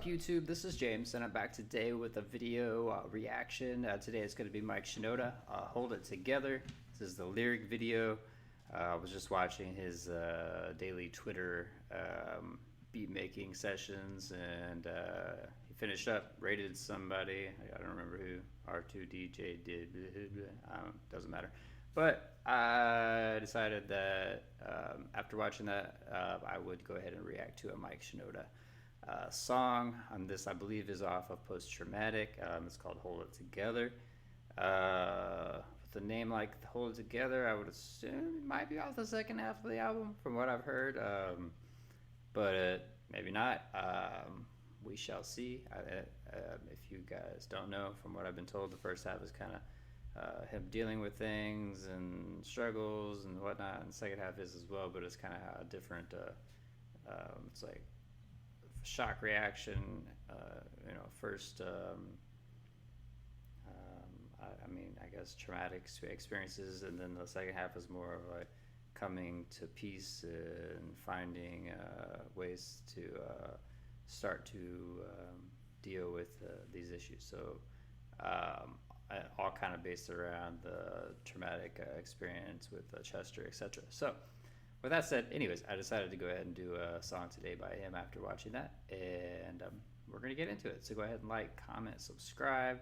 up, YouTube? This is James, and I'm back today with a video reaction. Today it's going to be Mike Shinoda, Hold It Together. This is the lyric video. I was just watching his daily Twitter beat making sessions, and he finished up, rated somebody. I don't remember who. R2DJ did. Doesn't matter. But I decided that after watching that, I would go ahead and react to a Mike Shinoda song. This, I believe, is off of Post Traumatic. It's called Hold It Together. With a name like Hold It Together, I would assume it might be off the second half of the album, from what I've heard. But maybe not. We shall see. If you guys don't know, from what I've been told, the first half is kind of him dealing with things and struggles and whatnot, and the second half is as well, but it's kind of how different. It's like shock reaction, first I guess traumatic experiences, and then the second half is more of like coming to peace and finding ways to start to deal with these issues. So all kind of based around the traumatic experience with Chester, etc. So with that said, anyways, I decided to go ahead and do a song today by him after watching that, and we're going to get into it. So go ahead and like, comment, subscribe.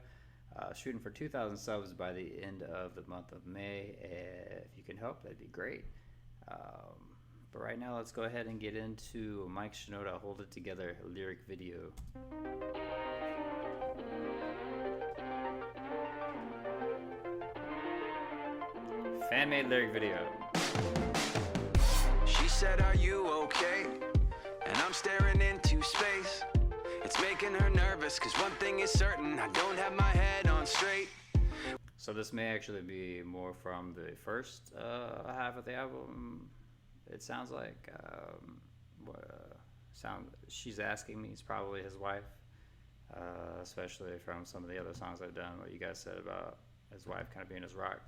Shooting for 2,000 subs by the end of the month of May. If you can help, that'd be great. But right now, let's go ahead and get into Mike Shinoda Hold It Together lyric video. Fan-made lyric video. She said, "Are you okay?" And I'm staring into space. It's making her nervous, cause one thing is certain, I don't have my head on straight. So this may actually be more from the first half of the album. It sounds like she's asking me. It's probably his wife, especially from some of the other songs I've done. What you guys said about his wife kind of being his rock.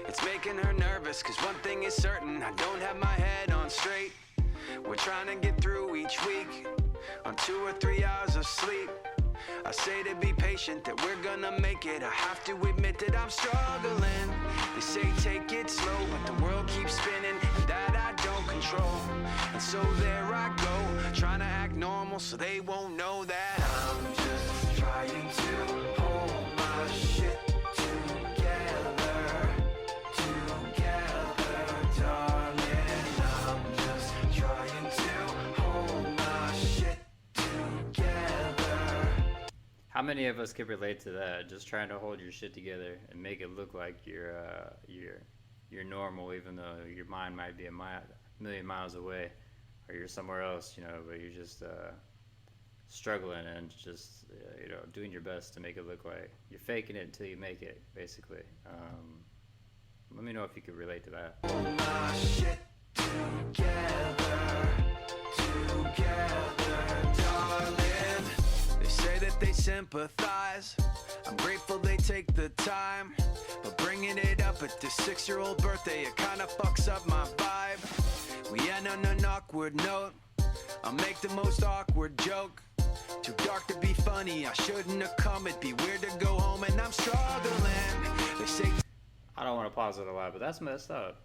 It's making her nervous, cause one thing is certain, I don't have my head on straight. We're trying to get through each week on 2 or 3 hours of sleep. I say to be patient, that we're gonna make it. I have to admit that I'm struggling. They say take it slow, but the world keeps spinning, and that I don't control. And so there I go, trying to act normal so they won't know that I'm just trying to hold my shit together, darling. I'm just trying to hold my shit together. How many of us can relate to that? Just trying to hold your shit together and make it look like you're normal, even though your mind might be a million miles away, or you're somewhere else, but you're just struggling and just doing your best to make it look like you're faking it until you make it, basically. Let me know if you could relate to that. Hold my shit together, darling. They say that they sympathize. I'm grateful they take the time, but bringing it up at this 6-year-old birthday, it kinda fucks up my vibe. We end on an awkward note. I'll make the most awkward joke. Too dark to be funny, I shouldn't have come. It'd be weird to go home and I'm struggling. They say I don't want to pause it a lot, but that's messed up.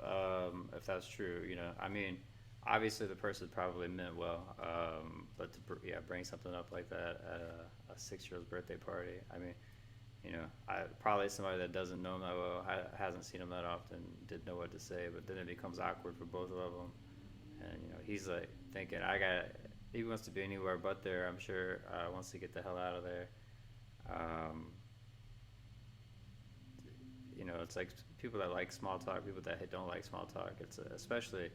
If that's true, obviously the person probably meant well, but to bring something up like that at a 6-year-old's birthday party, probably somebody that doesn't know him that well, hasn't seen him that often, didn't know what to say, but then it becomes awkward for both of them, and he's like thinking, he wants to be anywhere but there, I'm sure, wants to get the hell out of there. It's like people that like small talk, people that don't like small talk. It's especially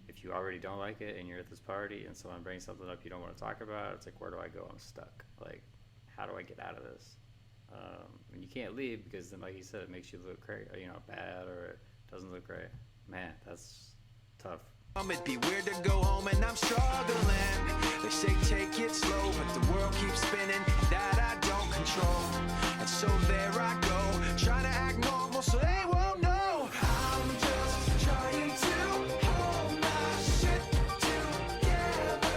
if you already don't like it and you're at this party and someone brings something up you don't want to talk about. It's like, where do I go? I'm stuck. Like, how do I get out of this? And you can't leave, because then, like he said, it makes you look bad, or it doesn't look right. Man, that's tough. It'd be weird to go home and I'm struggling. They say take it slow, but the world keeps spinning, that I don't control. And so there I go, trying to act normal so they won't know. I'm just trying to hold my shit together,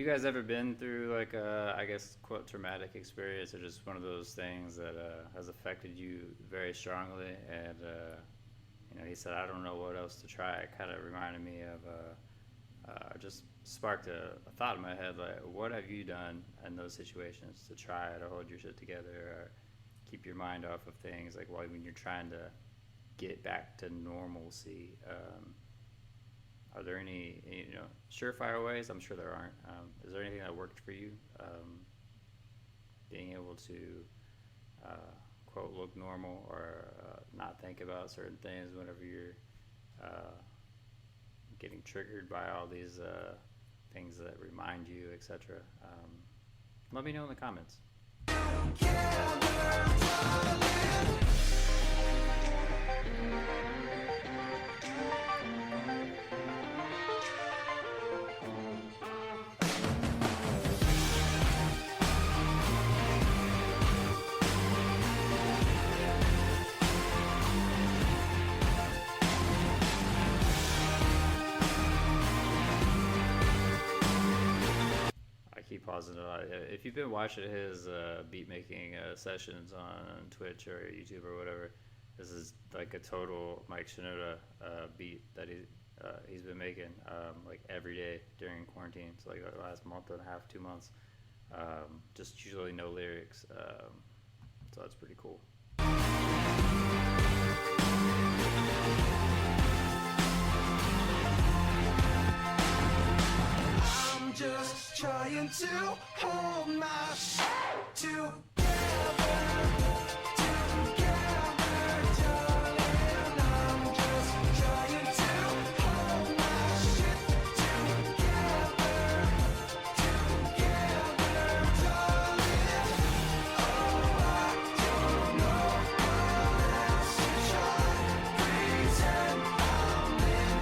guys ever been through like a, I guess, quote, traumatic experience, or just one of those things that has affected you very strongly? And he said, I don't know what else to try. It kind of reminded me of, just sparked a thought in my head, like, what have you done in those situations to try to hold your shit together or keep your mind off of things, like when you're trying to get back to normalcy? Are there any, surefire ways? I'm sure there aren't. Is there anything that worked for you? Being able to, quote, look normal, or not think about certain things whenever you're getting triggered by all these things that remind you, etc. Let me know in the comments. Keep pausing a lot. If you've been watching his beat making sessions on Twitch or YouTube or whatever, this is like a total Mike Shinoda beat that he's been making like every day during quarantine. So like the last month and a half, 2 months, just usually no lyrics. So that's pretty cool. Just trying to hold my shit together, darling. I'm just trying to hold my shit together, darling. Oh, I don't know what else to try. Pretend I'm in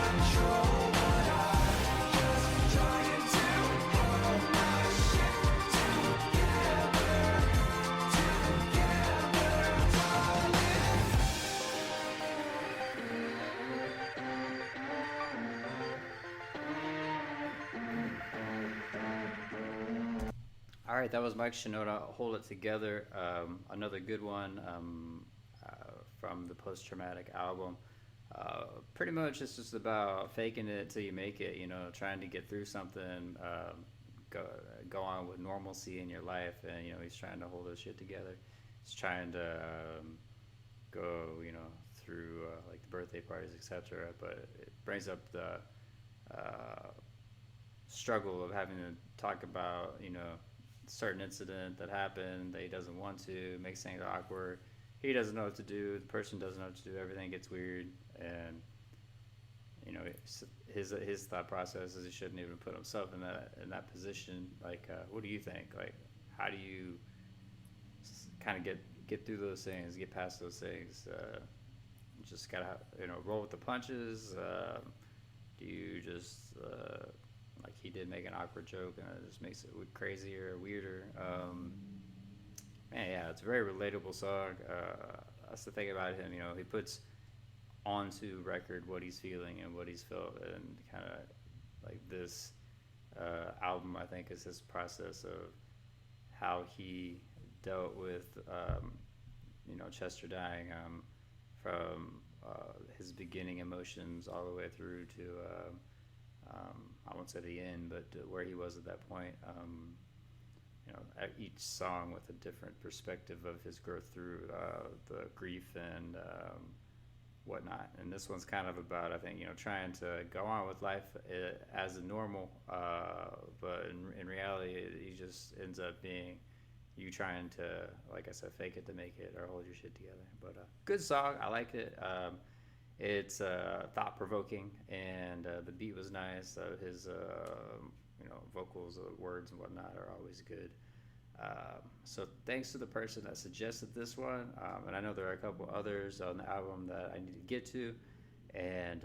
control, but I'm just trying to hold my shit together, darling. All right, that was Mike Shinoda, Hold It Together. Another good one from the post-traumatic album. Pretty much it's just about faking it till you make it, trying to get through something, go on with normalcy in your life. And, he's trying to hold his shit together. He's trying to go, through like the birthday parties, etc. But it brings up the struggle of having to talk about, certain incident that happened that he doesn't want to, makes things awkward. He doesn't know what to do. The person doesn't know what to do. Everything gets weird, and his thought process is he shouldn't even put himself in that position. Like, what do you think? Like, how do you kind of get through those things, get past those things? Just gotta roll with the punches. Do you just like he did make an awkward joke and it just makes it crazier or weirder? Man, yeah, it's a very relatable song. That's the thing about him, he puts onto record what he's feeling and what he's felt, and kind of like this album, I think, is his process of how he dealt with Chester dying, from his beginning emotions all the way through to I won't say the end, but where he was at that point. At each song with a different perspective of his growth through the grief and whatnot. And this one's kind of about, I think, trying to go on with life as a normal, but in reality, it just ends up being you trying to, like I said, fake it to make it, or hold your shit together. But good song, I liked it. It's thought-provoking, and the beat was nice. His vocals, words and whatnot are always good. So thanks to the person that suggested this one, and I know there are a couple others on the album that I need to get to, and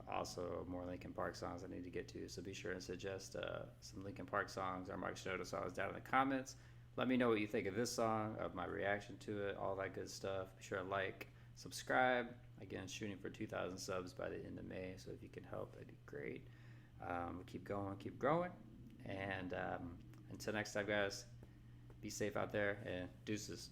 also more Linkin Park songs I need to get to. So be sure and suggest some Linkin Park songs or Mike Shinoda songs down in the comments. Let me know what you think of this song, of my reaction to it, all that good stuff. Be sure to like, subscribe. Again, shooting for 2,000 subs by the end of May, so if you can help, that'd be great. We'll keep going, keep growing, And until next time, guys, be safe out there, and deuces.